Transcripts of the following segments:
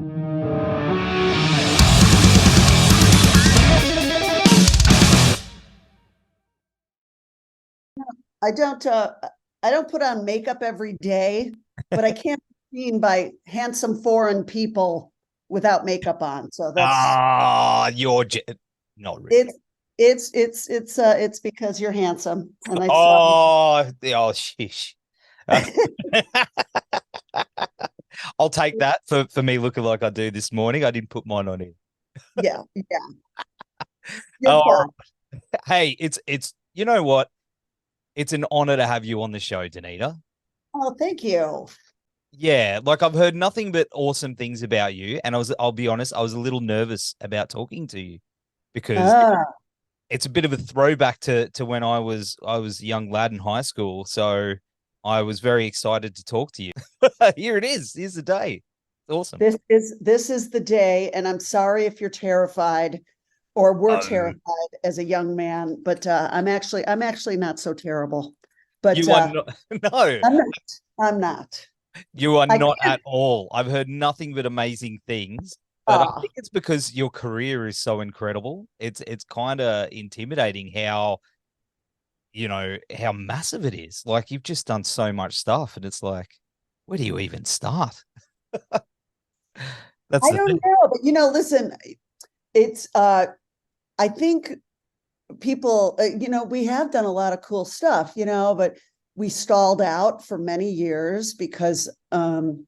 I don't put on makeup every day, but I can't be seen by handsome foreign people without makeup on. So that's not really. it's because you're handsome and I saw you. Sheesh. I'll take that for me looking like I do this morning. I didn't put mine on in. Yeah, yeah. You're Oh, fine. hey, it's you know what? It's an honor to have you on the show, Donita. Oh, thank you. Yeah, like I've heard nothing but awesome things about you, and I'll be honest, I was a little nervous about talking to you because Ah, it's a bit of a throwback to when I was a young lad in high school. So I was very excited to talk to you. Here it is. Here's the day. Awesome. this is the day, and I'm sorry if you're terrified or were Oh, terrified as a young man, but I'm actually not so terrible. But you are not. No, I'm not. I'm not. you are I not can't. at all. I've heard nothing but amazing things, but I Ah, think it's because your career is so incredible. It's kind of intimidating how massive it is. Like you've just done so much stuff, and it's like, where do you even start? That's I the don't thing. know, but listen, it's I think people, we have done a lot of cool stuff, but we stalled out for many years because we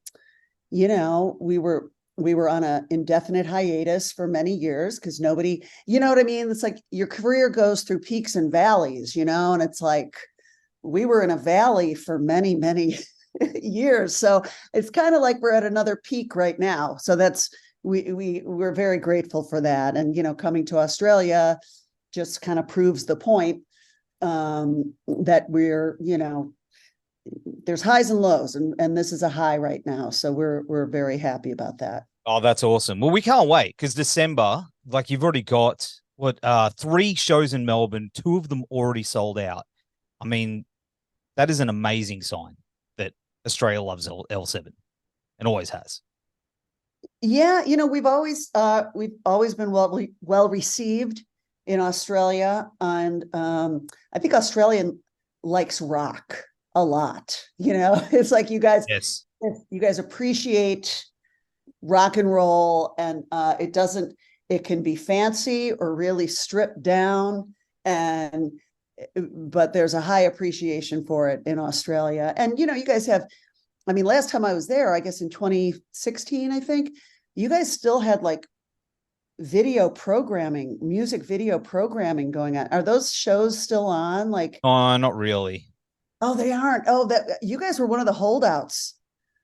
were on a indefinite hiatus for many years because nobody, you know what I mean? It's like your career goes through peaks and valleys, and it's like we were in a valley for many, many years. So it's kind of like we're at another peak right now. So we're very grateful for that. And coming to Australia just kind of proves the point that there's highs and lows, and this is a high right now. So we're very happy about that. Oh, that's awesome. Well, we can't wait because December, like you've already got three shows in Melbourne, two of them already sold out. I mean, that is an amazing sign that Australia loves L7 and always has. Yeah, we've always been well received in Australia, and I think Australian likes rock a lot. It's like Yes. you guys appreciate rock and roll, and it can be fancy or really stripped down, and but there's a high appreciation for it in Australia. And you guys have, I mean, last time I was there, I guess in 2016, I think you guys still had like music video programming going on. Are those shows still on? Like, Oh, not really. oh, they aren't. Oh, that you guys were one of the holdouts.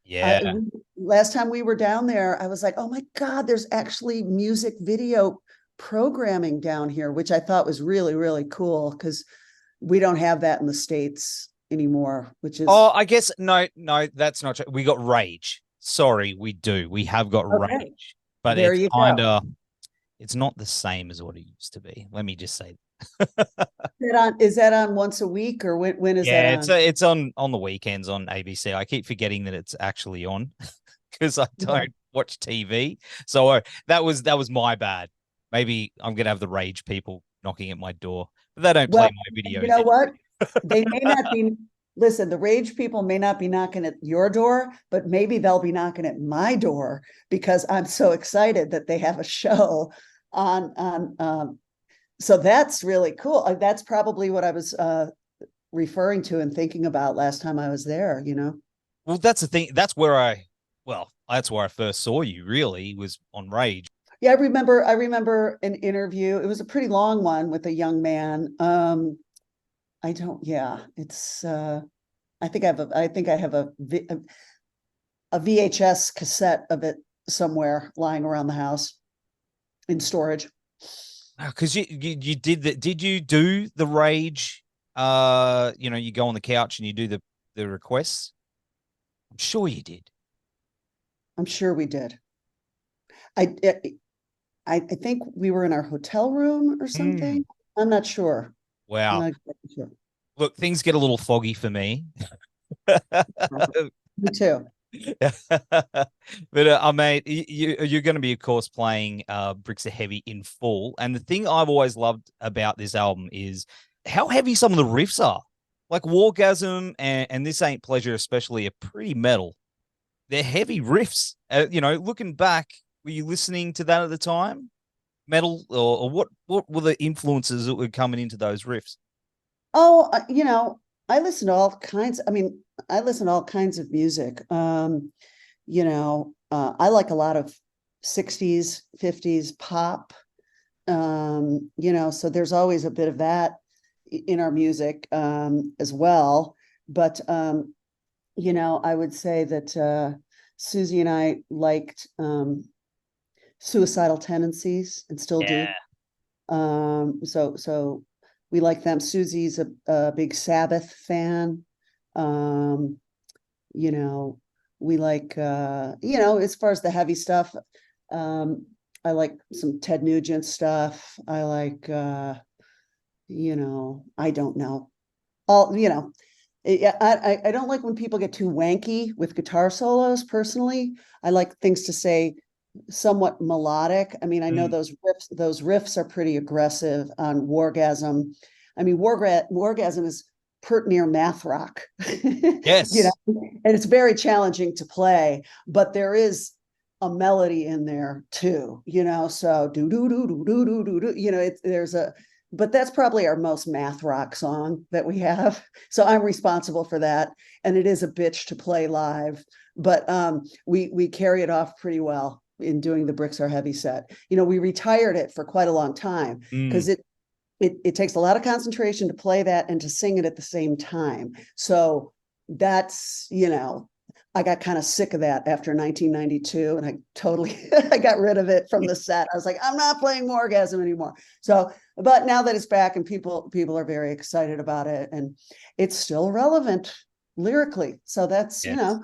I Yeah. Last time we were down there, I was like, oh my God, there's actually music video programming down here, which I thought was really, really cool because we don't have that in the States anymore, which is Oh, I guess no, that's not true. We got Rage. Sorry, we do. We have got okay. Rage, but There you go. it's not the same as what it used to be. Let me just say. Is that on once a week, or when is that Yeah, on? it's on the weekends on ABC. I keep forgetting that it's actually on because I Yeah. don't watch TV. So that was my bad. Maybe I'm gonna have the Rage people knocking at my door, but they don't play Well, my you videos know anyway. what? They may not be, listen, the rage people may not be knocking at your door, but maybe they'll be knocking at my door because I'm so excited that they have a show on so that's really cool. That's probably what I was referring to and thinking about last time I was there. Well, that's the thing. That's where I first saw you. Really, was on Rage. Yeah, I remember an interview. It was a pretty long one with a young man. I don't, yeah, it's I think I have a VHS cassette of it somewhere lying around the house in storage. Because you did you do the Rage? You go on the couch and you do the requests. I'm sure you did. I'm sure we did. I I think we were in our hotel room or Mm. something. I'm not sure. I'm Wow. not exactly sure. Look, things get a little foggy for me. Me too. But mate, you're going to be, of course, playing Bricks Are Heavy in full. And the thing I've always loved about this album is how heavy some of the riffs are. Like Wargasm and This Ain't Pleasure, especially, are pretty metal. They're heavy riffs. Looking back, were you listening to that at the time? Metal, or what were the influences that were coming into those riffs? Oh, I listen to all kinds. I mean, I listen to all kinds of music. I like a lot of 60s, 50s pop. So there's always a bit of that in our music as well. But I would say that Susie and I liked Suicidal Tendencies and still do. Yeah. So we like them. Susie's a big Sabbath fan. You know, we like as far as the heavy stuff, I like some Ted Nugent stuff. I like I don't know. All I don't like when people get too wanky with guitar solos personally. I like things to say somewhat melodic. I mean, I know Mm. those riffs are pretty aggressive on Wargasm. I mean, Wargasm is pert near math rock, Yes. and it's very challenging to play, but there is a melody in there too, so do do do do do do do do, but that's probably our most math rock song that we have. So I'm responsible for that. And it is a bitch to play live, but we carry it off pretty well in doing the Bricks Are Heavy set. We retired it for quite a long time Mm. because it takes a lot of concentration to play that and to sing it at the same time. So that's, I got kind of sick of that after 1992, and I got rid of it from the set. I was like, I'm not playing Morgasm anymore. So, but now that it's back and people are very excited about it, and it's still relevant lyrically. So that's, Yes.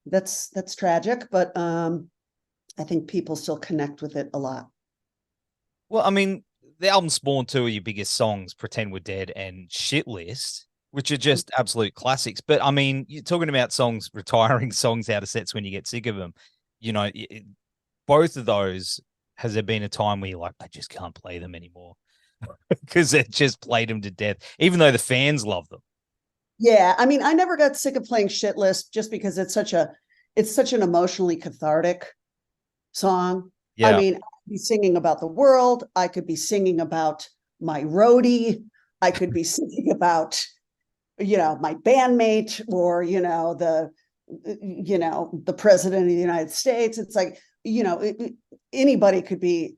that's tragic, but I think people still connect with it a lot. Well, I mean, the album spawned two of your biggest songs, Pretend We're Dead and Shit List, which are just absolute classics. But I mean, you're talking about songs, retiring songs out of sets when you get sick of them. You know, both of those, has there been a time where you're like, I just can't play them anymore because it just played them to death, even though the fans love them? Yeah, I mean, I never got sick of playing Shit List just because it's such an emotionally cathartic song. I Yeah. mean, I could be singing about the world. I could be singing about my roadie. I could be singing about, my bandmate, or, the president of the United States. It's like, anybody could be,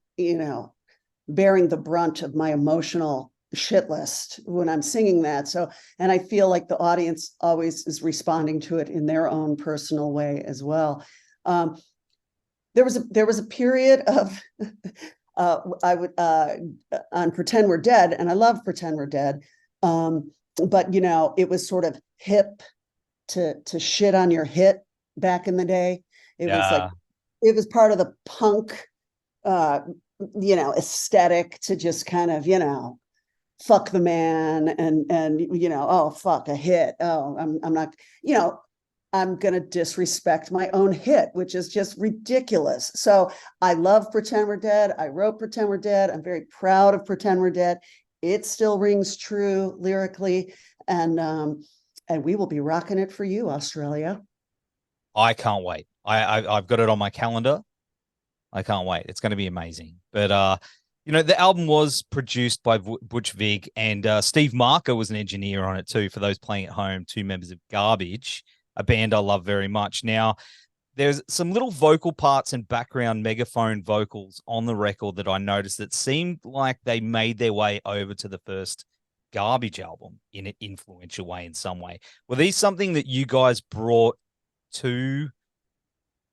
bearing the brunt of my emotional shit list when I'm singing that. So, and I feel like the audience always is responding to it in their own personal way as well. There was a period of I would on Pretend We're Dead, and I love Pretend We're Dead, but it was sort of hip to shit on your hit back in the day. It was like Yeah. it was part of the punk uh aesthetic to just kind of fuck the man, and oh fuck a hit, oh I'm not, I'm going to disrespect my own hit, which is just ridiculous. So I love Pretend We're Dead. I wrote Pretend We're Dead. I'm very proud of Pretend We're Dead. It still rings true lyrically. And we will be rocking it for you, Australia. I can't wait. I've got it on my calendar. I can't wait. It's going to be amazing. But the album was produced by Butch Vig, and Steve Marker was an engineer on it too. For those playing at home, two members of Garbage, a band I love very much. Now, there's some little vocal parts and background megaphone vocals on the record that I noticed that seemed like they made their way over to the first Garbage album in an influential way in some way. Were these something that you guys brought to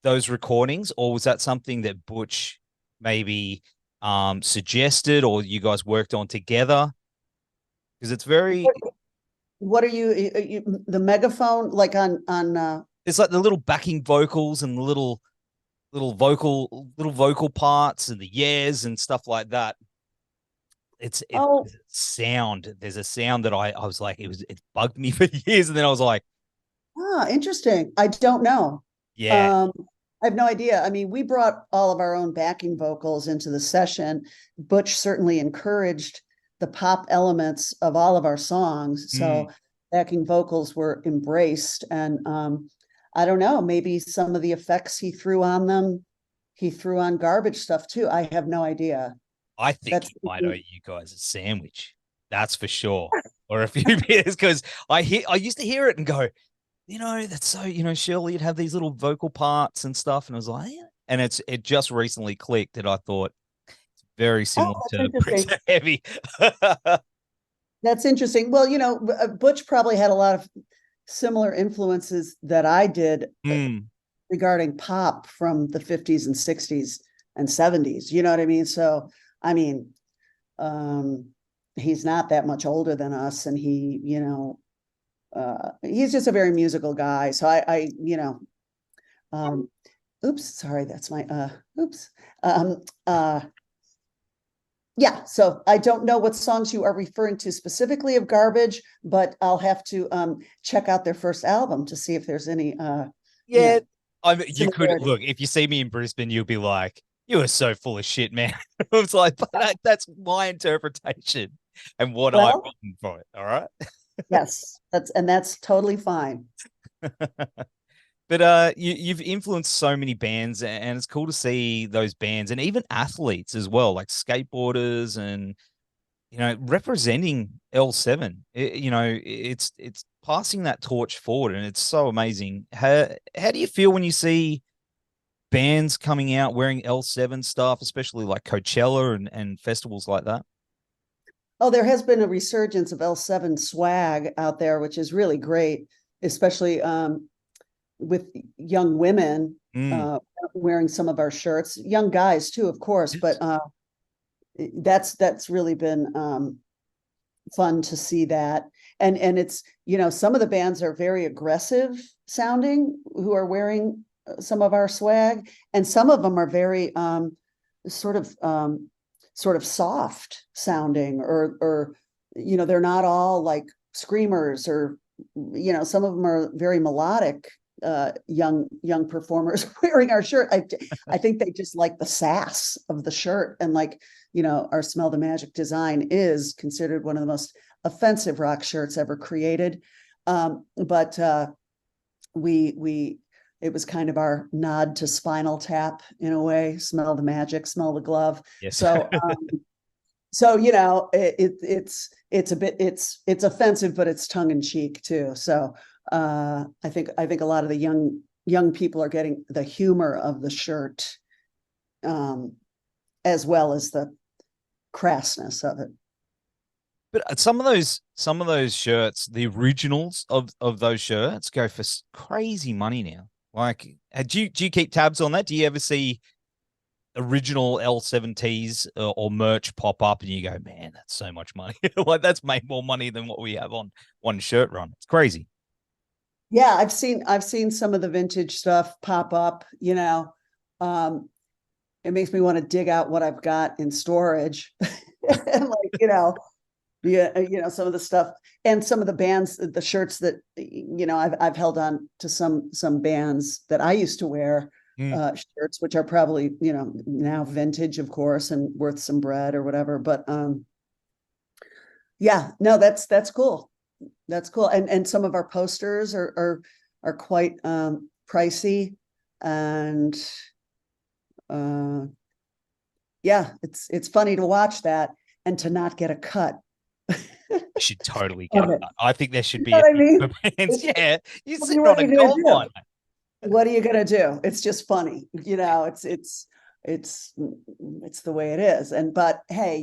those recordings, or was that something that Butch maybe suggested, or you guys worked on together? Because it's very, What are you the megaphone, like on it's like the little backing vocals and the little vocal parts and the yeahs and stuff like that. It's oh, sound. There's a sound that I was like, it bugged me for years, and then I was like, interesting. I don't know. Yeah. I have no idea. I mean, we brought all of our own backing vocals into the session. Butch certainly encouraged the pop elements of all of our songs. So Mm. backing vocals were embraced. And I don't know, maybe some of the effects he threw on them, he threw on garbage stuff too. I have no idea. I think That's he might owe you guys a sandwich. That's for sure. Or a few beers, because I used to hear it and go, that's so, surely you'd have these little vocal parts and stuff. And I was like, yeah. And it just recently clicked that I thought it's very oh, similar that's to interesting. Pretty Heavy. That's interesting. Well, Butch probably had a lot of similar influences that I did Mm. regarding pop from the 50s and 60s and 70s. You know what I mean? So, I mean, he's not that much older than us, and he's just a very musical guy. So oops, sorry, that's my oops. Um, uh, yeah, so I don't know what songs you are referring to specifically of Garbage, but I'll have to check out their first album to see if there's any Yeah. You could similarity. look, if you see me in Brisbane, you'll be like, you are so full of shit, man. I was like, but that's my interpretation and what I've Well, gotten for it. All right. yes, that's totally fine. But you've influenced so many bands, and it's cool to see those bands and even athletes as well, like skateboarders and representing L7. It's passing that torch forward, and it's so amazing. How do you feel when you see bands coming out wearing L7 stuff, especially like Coachella and festivals like that? Oh, there has been a resurgence of L7 swag out there, which is really great, especially with young women Mm. wearing some of our shirts, young guys too, of course, but that's really been fun to see that. And it's, some of the bands are very aggressive sounding who are wearing some of our swag, and some of them are very sort of soft sounding, or they're not all like screamers, or some of them are very melodic young performers wearing our shirt. I think they just like the sass of the shirt, and like, our Smell the Magic design is considered one of the most offensive rock shirts ever created. But we it was kind of our nod to Spinal Tap in a way. Smell the magic, smell the glove. Yes. So it's a bit, it's offensive, but it's tongue in cheek too. So I think a lot of the young people are getting the humor of the shirt, as well as the crassness of it. But some of those shirts, the originals of those shirts, go for crazy money now. Like, do you keep tabs on that? Do you ever see original L7Ts or merch pop up, and you go, man, that's so much money. Like, that's made more money than what we have on one shirt run. It's crazy. Yeah, I've seen some of the vintage stuff pop up. It makes me want to dig out what I've got in storage, and like, yeah, some of the stuff, and some of the bands, the shirts that I've held on to some bands that I used to wear, Mm. shirts, which are probably now vintage, of course, and worth some bread or whatever. But yeah, no, that's cool. That's cool. And some of our posters are quite pricey, and yeah, it's funny to watch that and to not get a cut. Should totally get it. I think there should You be know a what I thing mean? for bands. Yeah, you're sitting What on are a you gonna gold do? mine. What are you gonna do? It's just funny, it's the way it is. But hey,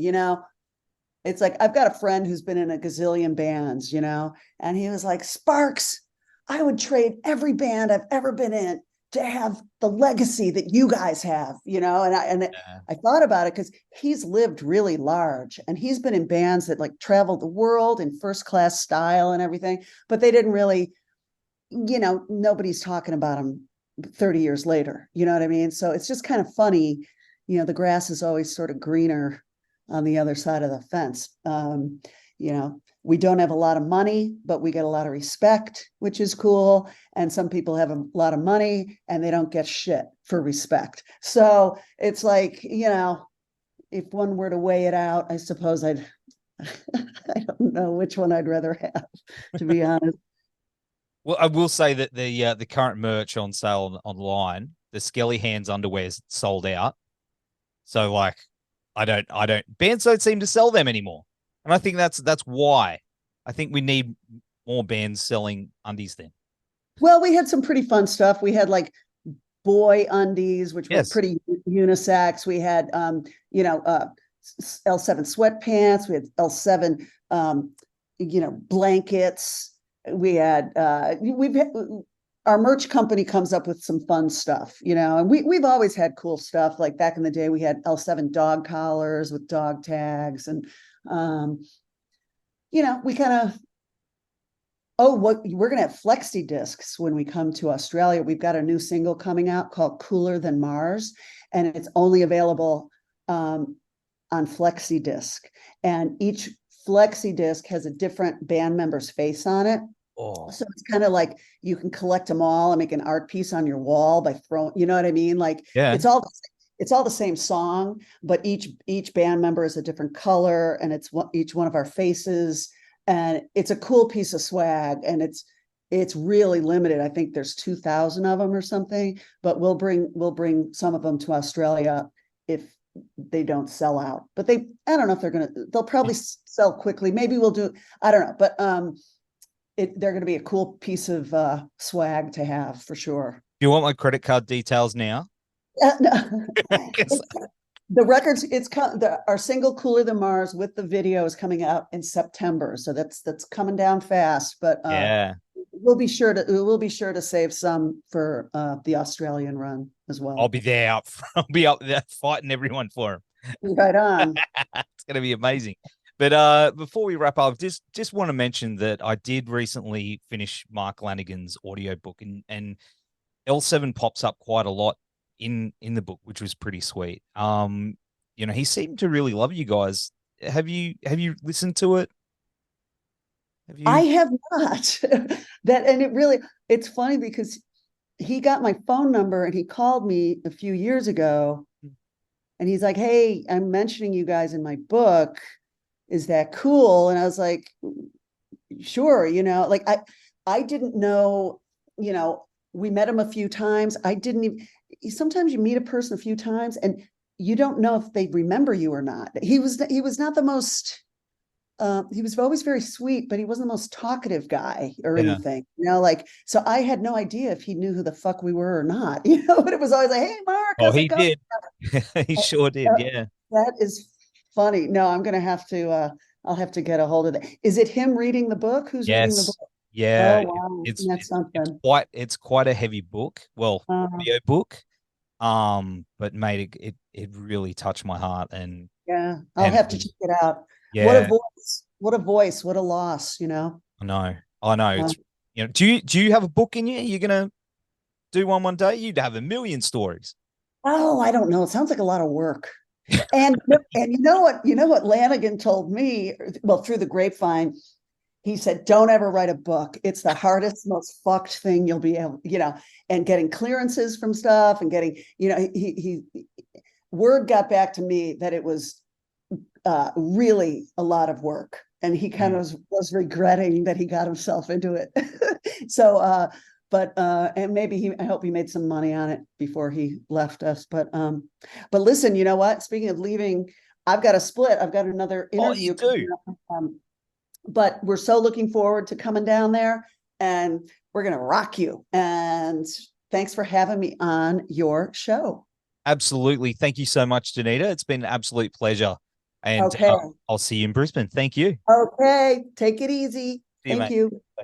it's like, I've got a friend who's been in a gazillion bands, and he was like, Sparks, I would trade every band I've ever been in to have the legacy that you guys have, and I thought about it, because he's lived really large, and he's been in bands that like traveled the world in first class style and everything, but they didn't really, nobody's talking about him 30 years later. You know what I mean? So it's just kind of funny. The grass is always sort of greener on the other side of the fence. we don't have a lot of money, but we get a lot of respect, which is cool. And some people have a lot of money and they don't get shit for respect. So it's like, if one were to weigh it out, I suppose I don't know which one I'd rather have, to be honest. Well, I will say that the current merch on sale online, the Skelly Hands underwear is sold out. So like, bands don't seem to sell them anymore. And I think that's why. I think we need more bands selling undies then. Well, we had some pretty fun stuff. We had like boy undies, which were pretty unisex. We had, L7 sweatpants. We had L7, blankets. We had, our merch company comes up with some fun stuff, and we've always had cool stuff. Like back in the day, we had L7 dog collars with dog tags, and we kind of, we're gonna have flexi discs when we come to Australia. We've got a new single coming out called Cooler Than Mars, and it's only available on flexi disc, and each flexi disc has a different band member's face on it. Oh. So it's kind of like you can collect them all and make an art piece on your wall by throwing, you know what I mean? Like, it's all the same song, but each band member is a different color, and it's each one of our faces, and it's a cool piece of swag, and it's really limited. I think there's 2,000 of them or something, but we'll bring some of them to Australia if they don't sell out. But I don't know if they'll probably sell quickly. Maybe we'll do, I don't know, but they're going to be a cool piece of swag to have for sure. Do you want my credit card details now? No. The records, our single Cooler Than Mars with the video is coming out in September. So that's coming down fast, but we'll be sure to save some for the Australian run as well. I'll be there. I'll be up there fighting everyone for him. Right on. It's going to be amazing. But before we wrap up, just want to mention that I did recently finish Mark Lanegan's audiobook, and L7 pops up quite a lot in the book, which was pretty sweet. He seemed to really love you guys. Have you listened to it? I have not. It's funny because he got my phone number and he called me a few years ago, and he's like, "Hey, I'm mentioning you guys in my book. Is that cool?" And I was like, "Sure." Like I didn't know, we met him a few times. I didn't even, sometimes you meet a person a few times and you don't know if they remember you or not. He was not the most, he was always very sweet, but he wasn't the most talkative guy or anything, so I had no idea if he knew who the fuck we were or not, but it was always like, "Hey, Mark." Oh, he did. He sure did. Yeah. That is funny. No, I'm going to have to, I'll have to get a hold of that. Is it him reading the book? Who's reading the book? Yeah. Oh, wow. That's something. It's quite a heavy book. Well, audio book. But mate, it really touched my heart, and I'll have to check it out. Yeah. What a voice, what a loss, I know. It's, do you have a book in you? You're going to do one day? You'd have a million stories. Oh, I don't know. It sounds like a lot of work. And you know what Lanegan told me, well, through the grapevine, he said, "Don't ever write a book. It's the hardest, most fucked thing you'll be able, and getting clearances from stuff and getting, he word got back to me that it was really a lot of work. And he kind of was regretting that he got himself into it. So, and maybe I hope he made some money on it before he left us. But listen, you know what? Speaking of leaving, I've got a split. I've got another interview. Oh, you do? But we're so looking forward to coming down there, and we're going to rock you. And thanks for having me on your show. Absolutely. Thank you so much, Donita. It's been an absolute pleasure. And okay. I'll see you in Brisbane. Thank you. Okay. Take it easy. Thank you. Bye.